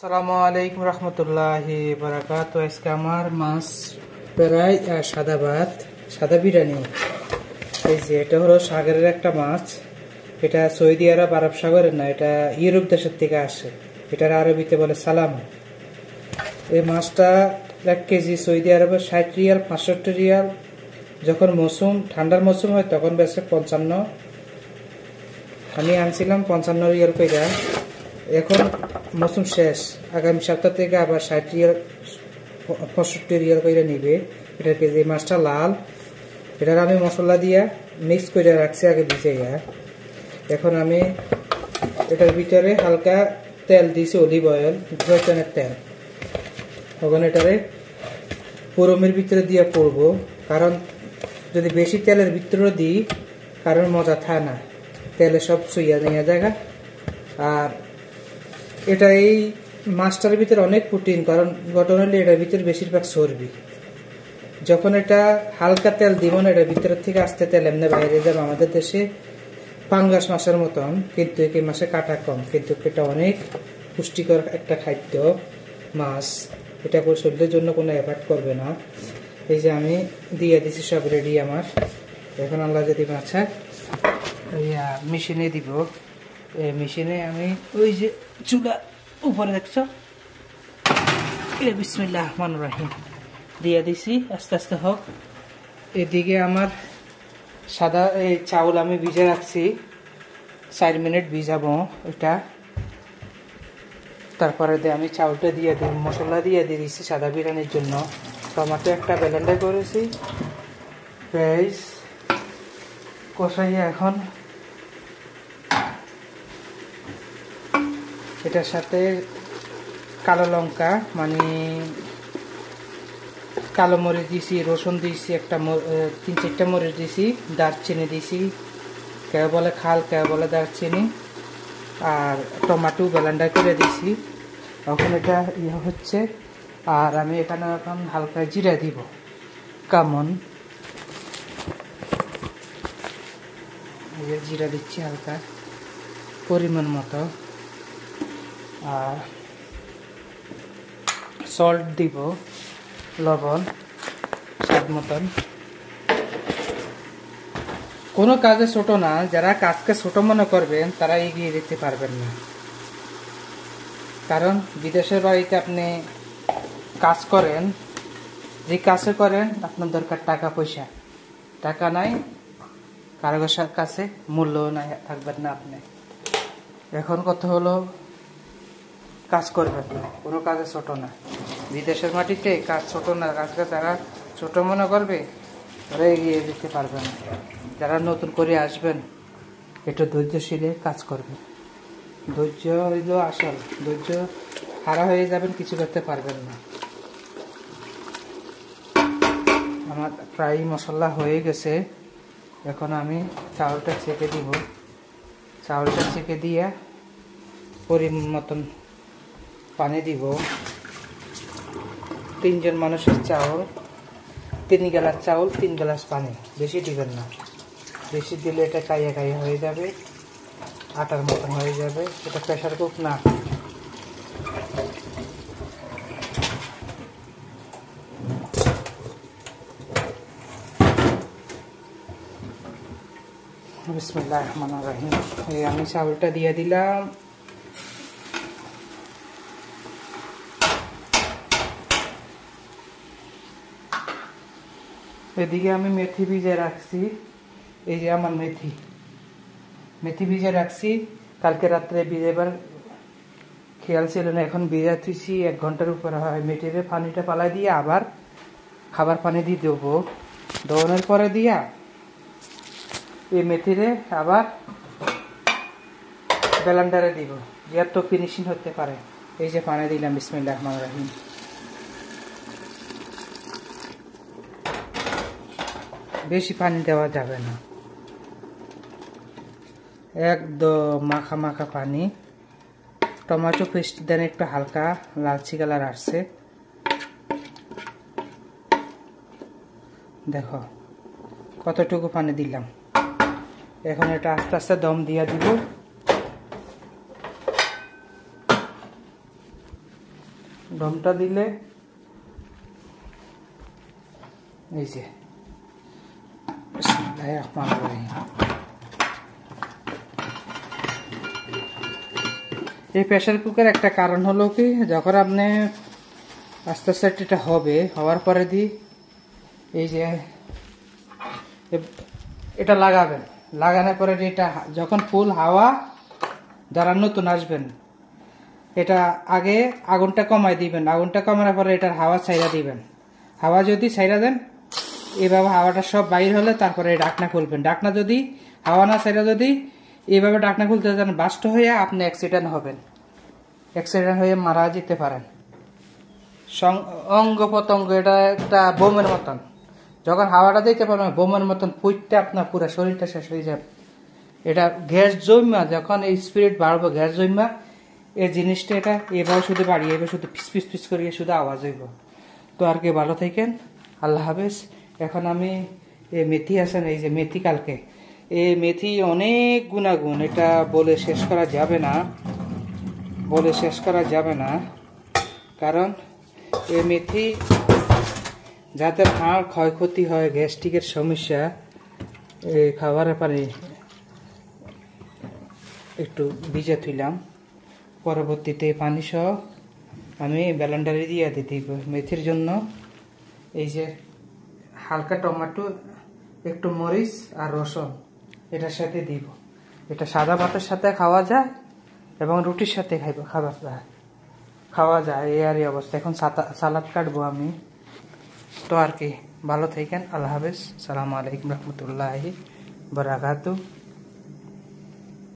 আসসালামু আলাইকুম রহমতুল্লাহি বারাকাতুহু। আজকে আমার মাছ প্রায় সাদা ভাত, সাদা বিরিয়ানি। এই যে এটা হলো সাগরের একটা মাছ। এটা সৌদি আরব, আরব সাগরের না, এটা ইউরোপ দেশের থেকে আসে। এটার আরবিতে বলে সালাম। এই মাছটা 1 কেজি সৌদি আরবে 60 রিয়াল, 65 রিয়াল। যখন মৌসুম ঠান্ডার মৌসুম হয় তখন বেশি 55। আমি আনছিলাম 55 রিয়াল কইরা। এখন মৌসুম শেষ, আগামী সপ্তাহ থেকে আবার 60 রিয়াল, 65 রিয়াল কইরা নিবে এটার কেজি। মাছটা লাল। এটার আমি মশলা দিয়া মিক্স করে রাখছি আগে ভিজাইয়া। এখন আমি এটার ভিতরে হালকা তেল দিয়েছি, অলিভ অয়েল, জয়তুনের তেল। তখন এটারে পুরমের ভিতরে দিয়ে পড়বো, কারণ যদি বেশি তেলের ভিতরে দিই কারণ মজা থাকে না, তেলে সব চুইয়া নেওয়া জায়গা। আর এটা এই মাছটার ভিতরে অনেক প্রোটিন, কারণ ঘটনা হলে এটার ভিতরে বেশিরভাগ চর্বি। যখন এটা হালকা তেল দিব না, এটার ভিতরের থেকে আস্তে তেল এমনি বাইরে যাবে। আমাদের দেশে পাঙ্গাস মাছের মতন, কিন্তু এই মাছে কাটা কম, কিন্তু এটা অনেক পুষ্টিকর একটা খাদ্য মাছ। এটা শরীরের জন্য কোনো এফেক্ট করবে না। এই যে আমি দিয়ে দিছি সব রেডি আমার। এখন আল্লাহ যদি মাছে মেশিনে দিব। এই মেশিনে আমি ওই যে চুলা উপরে দেখছ, বিসমিল্লাহ রহমানির রহিম দিয়ে দিছি। আস্তে আস্তে হোক। এদিকে আমার সাদা এই চাউল আমি ভিজে রাখছি, 4 মিনিট ভিজাবো এটা। তারপরে আমি চাউলটা দিয়ে দিই, মশলা দিয়ে দিয়েছি সাদা বিরিয়ানির জন্য। টমেটো একটা ব্লেন্ডার করেছি, পেঁয়াজ কষাইয়া এখন এটার সাথে কালো লঙ্কা মানে কালো মরিচ দিয়েছি, রসুন দিয়েছি, 3-4টা মরিচ দিয়েছি, দারচিনি দিয়েছি, কেউ বলে খাল, কেউ বলে দারচিনি, আর টমেটো ব্লেন্ডার করে দিয়েছি। এখন এটা ইয়ে হচ্ছে। আর আমি এখানে এখন হালকা জিরা দিব, কেমন জিরা দিচ্ছি হালকা পরিমাণ মতো। আর সল্ট দিব, লবণ স্বাদ মতন। কোনো কাজে ছোট না, যারা কাজকে ছোট মনে করবেন তারা এগিয়ে যেতে পারবেন না। কারণ বিদেশের বাড়িতে আপনি কাজ করেন, যে কাজে করেন আপনার দরকার টাকা পয়সা। টাকা নাই, কারোর কাছে মূল্য নাই, থাকবেন না আপনি। এখন কথা হলো কাজ করবেন না, কোনো কাজে ছোট না। বিদেশের মাটিতে কাজ ছোট না, কাজকে যারা ছোট মনে করবে তারা এগিয়ে যেতে পারবে না। যারা নতুন করে আসবেন একটু ধৈর্যশীলে কাজ করবেন। ধৈর্য হইল আসল, ধৈর্য হারা হয়ে যাবেন, কিছু করতে পারবেন না। আমার প্রায় মশলা হয়ে গেছে। এখন আমি চাউলটা ছেঁকে দিব। চাউলটা ছেঁকে দিয়ে পরিমাণ মতন পানি দিব। 3 জন মানুষের চাউল, 3 গ্লাস চাউল, 3 গ্লাস পানি, বেশি দিবেন না। বেশি দিলে এটা কাইয়া কাইয়া হয়ে যাবে, আটার মতন হয়ে যাবে। এটা প্রেশার কুক না। বিসমিল্লাহ রহমানির রহিম। এই আমি চাউলটা দিয়ে দিলাম। এদিকে আমি মেথি ভিজে রাখছি। এই যে আমার মেথি ভিজে রাখছি, কালকে রাত্রে ভিজেবার খেয়াল ছিল না, এখন ভিজা থুইছি 1 ঘন্টার উপরে হয়। মেথিতে পানিটা পালাই দিয়ে আবার খাবার পানি দিয়ে দেবো। ধোয়ানোর পরে দিয়া এই মেথিরে আবার ব্লেন্ডারে দিব, যে তো ফিনিশিং হতে পারে। এই যে পানি দিলাম, বিসমিল্লাহ রহমানির রহিম। বেশি পানি দেওয়া যাবে না, একদম মাখা মাখা পানি। টমেটো পেস্ট দেন একটু হালকা লালচি কালার আসছে, দেখো কতটুকু পানি দিলাম। এখন এটা আস্তে আস্তে দম দিয়ে দিব। দমটা দিলে এই যে এই প্রেসার কুকার একটা কারণ হলো কি, যখন আপনি আস্তে আস্তে এটা হবে, হওয়ার পরে এই যে এটা লাগাবেন, লাগানোর পরে এটা যখন ফুল হাওয়া যারা নতুন আসবেন, এটা আগে আগুনটা কমাই দিবেন, আগুনটা কমানোর পরে এটার হাওয়া ছাইরা দিবেন। হাওয়া যদি ছাইরা দেন, এইভাবে হাওয়াটা সব বাইর হলে তারপরে ঢাকনা খুলবেন। ঢাকনা যদি হাওয়া না ছাইরা যদি এইভাবে ঢাকনা খুলতে যান, বাস্ট হয়ে আপনি অ্যাক্সিডেন্ট হবেন, অ্যাক্সিডেন্ট হয়ে মারা যেতে পারেন। অঙ্গ প্রত্যঙ্গ এটা একটা বোমের মতন, যখন হাওয়াটা দিতে পারবেন বোমের মতন পুইটটা আপনার পুরো শরীরটা শেষ হয়ে যাবে। এটা গ্যাস জমা, যখন এই স্পিরিট বাড়বো গ্যাস জমা, এই জিনিসটা এটা এভাবে শুধু বাড়িয়ে শুধু পিস পিস পিস করিয়ে শুধু আওয়াজ হইব। তো আর কি, ভালো থাকেন, আল্লাহ হাফেজ। এখন আমি এই মেথি আছেন, এই যে মেথি, কালকে এই মেথি অনেক গুণাগুণ, এটা বলে শেষ করা যাবে না, বলে শেষ করা যাবে না। কারণ এই মেথি যাদের হাড় ক্ষয়ক্ষতি হয়, গ্যাস্ট্রিকের সমস্যা, এই খাবারের পানি একটু ভিজে তুইলাম, পরবর্তীতে পানি সহ আমি ব্লেন্ডারে দিয়ে দিতে মেথির জন্য। এই যে হালকা টমেটো, একটু মরিচ আর রসুন এটার সাথে দিব। এটা সাদা ভাতের সাথে খাওয়া যায় এবং রুটির সাথে খাওয়া যায়, এই আর এই অবস্থা। এখন সালাদ কাটবো আমি। তো আর কি, ভালো থাকেন, আল্লাহ হাফেজ, সালামু আলাইকুম রহমতুল্লাহি বারাকাতুহু।